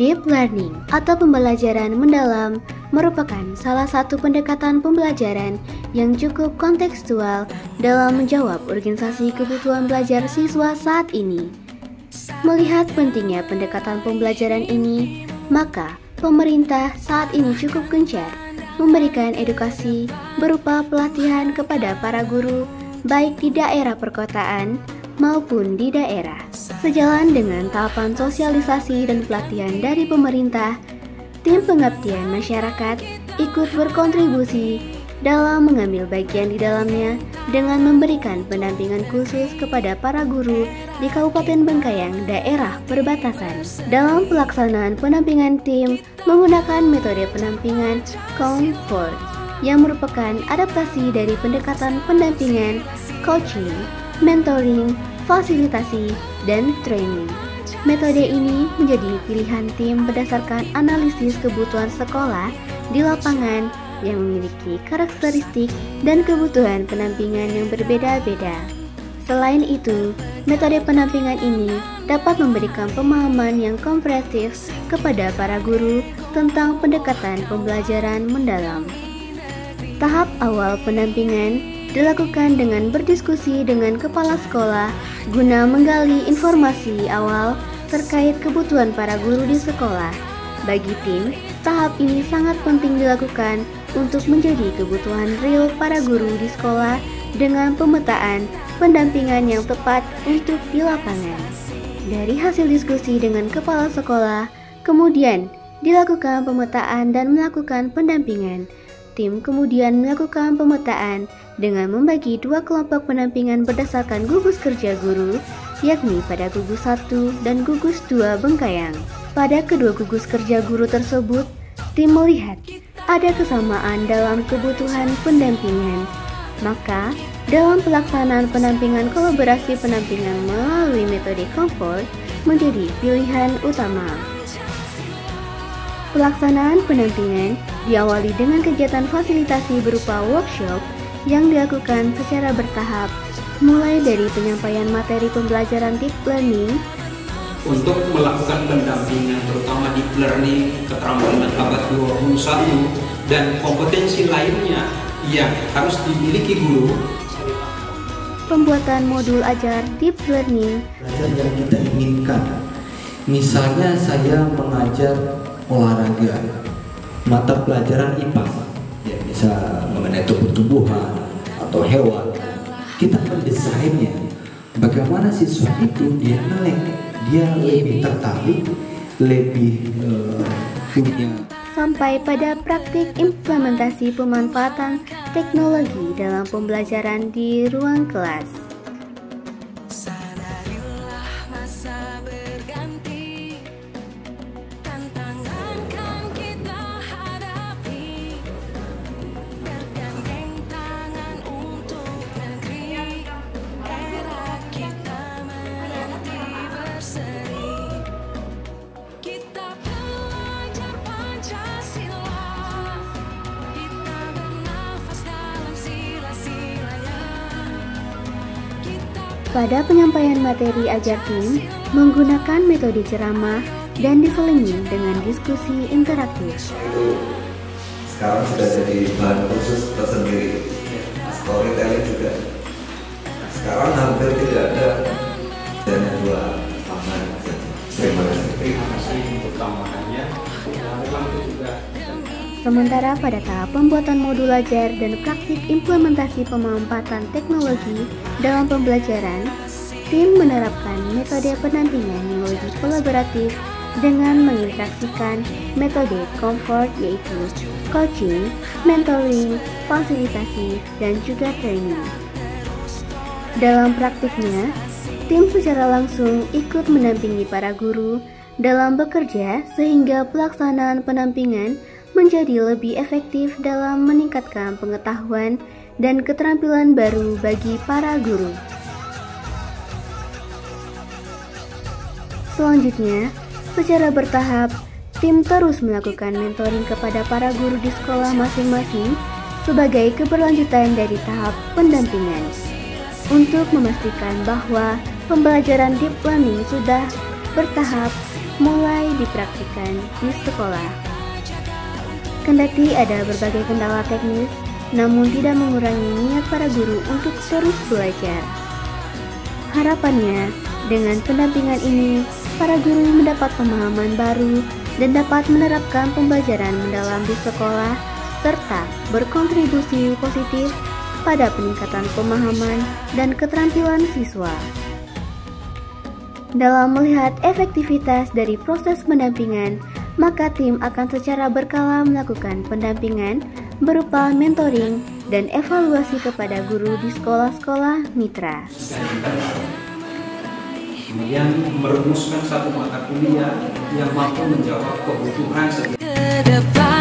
Deep learning atau pembelajaran mendalam merupakan salah satu pendekatan pembelajaran yang cukup kontekstual dalam menjawab urgensi kebutuhan belajar siswa saat ini. Melihat pentingnya pendekatan pembelajaran ini, maka pemerintah saat ini cukup gencar memberikan edukasi berupa pelatihan kepada para guru baik di daerah perkotaan maupun di daerah. Sejalan dengan tahapan sosialisasi dan pelatihan dari pemerintah, tim pengabdian masyarakat ikut berkontribusi dalam mengambil bagian di dalamnya dengan memberikan pendampingan khusus kepada para guru di Kabupaten Bengkayang, daerah perbatasan. Dalam pelaksanaan pendampingan, tim menggunakan metode pendampingan comfort yang merupakan adaptasi dari pendekatan pendampingan, coaching, mentoring, fasilitasi, dan training. Metode ini menjadi pilihan tim berdasarkan analisis kebutuhan sekolah di lapangan yang memiliki karakteristik dan kebutuhan pendampingan yang berbeda-beda. Selain itu, metode pendampingan ini dapat memberikan pemahaman yang komprehensif kepada para guru tentang pendekatan pembelajaran mendalam. Tahap awal pendampingan dilakukan dengan berdiskusi dengan kepala sekolah guna menggali informasi awal terkait kebutuhan para guru di sekolah. Bagi tim, tahap ini sangat penting dilakukan untuk menjadi kebutuhan real para guru di sekolah dengan pemetaan pendampingan yang tepat untuk di lapangan. Dari hasil diskusi dengan kepala sekolah, kemudian dilakukan pemetaan dan melakukan pendampingan. Tim kemudian melakukan pemetaan dengan membagi dua kelompok pendampingan berdasarkan gugus kerja guru, yakni pada gugus 1 dan gugus 2 Bengkayang. Pada kedua gugus kerja guru tersebut, tim melihat ada kesamaan dalam kebutuhan pendampingan. Maka, dalam pelaksanaan pendampingan, kolaborasi pendampingan melalui metode comfort menjadi pilihan utama. Pelaksanaan pendampingan diawali dengan kegiatan fasilitasi berupa workshop yang dilakukan secara bertahap, mulai dari penyampaian materi pembelajaran deep learning. Untuk melakukan pendampingan terutama deep learning, keterampilan abad 21 dan kompetensi lainnya yang harus dimiliki guru. Pembuatan modul ajar deep learning yang kita inginkan. Misalnya saya mengajar olahraga, mata pelajaran IPA, ya bisa mengenai tumbuh-tumbuhan atau hewan. Kita mendesainnya bagaimana siswa itu dia melek, dia lebih tertarik, lebih punya. Sampai pada praktik implementasi pemanfaatan teknologi dalam pembelajaran di ruang kelas. Pada penyampaian materi ajar tim menggunakan metode ceramah dan diselingi dengan diskusi interaktif. Sekarang sudah jadi bahan khusus tersendiri. Storytelling juga. Sekarang hampir tidak ada hanya dua tangan saja. Terima kasih. Terima kasih untuk tambahannya. Sementara pada tahap pembuatan modul ajar dan praktik implementasi pemanfaatan teknologi dalam pembelajaran, tim menerapkan metode pendampingan yang lebih kolaboratif dengan menginteraksikan metode comfort, yaitu coaching, mentoring, fasilitasi, dan juga training. Dalam praktiknya, tim secara langsung ikut mendampingi para guru dalam bekerja sehingga pelaksanaan pendampingan menjadi lebih efektif dalam meningkatkan pengetahuan dan keterampilan baru bagi para guru. Selanjutnya, secara bertahap, tim terus melakukan mentoring kepada para guru di sekolah masing-masing sebagai keberlanjutan dari tahap pendampingan. Untuk memastikan bahwa pembelajaran deep learning sudah bertahap mulai dipraktikkan di sekolah. Kendati ada berbagai kendala teknis, namun tidak mengurangi niat para guru untuk terus belajar. Harapannya, dengan pendampingan ini, para guru mendapat pemahaman baru dan dapat menerapkan pembelajaran mendalam di sekolah serta berkontribusi positif pada peningkatan pemahaman dan keterampilan siswa. Dalam melihat efektivitas dari proses pendampingan, maka tim akan secara berkala melakukan pendampingan berupa mentoring dan evaluasi kepada guru di sekolah-sekolah mitra. Kemudian merumuskan satu mata kuliah yang mampu menjawab kebutuhan setiap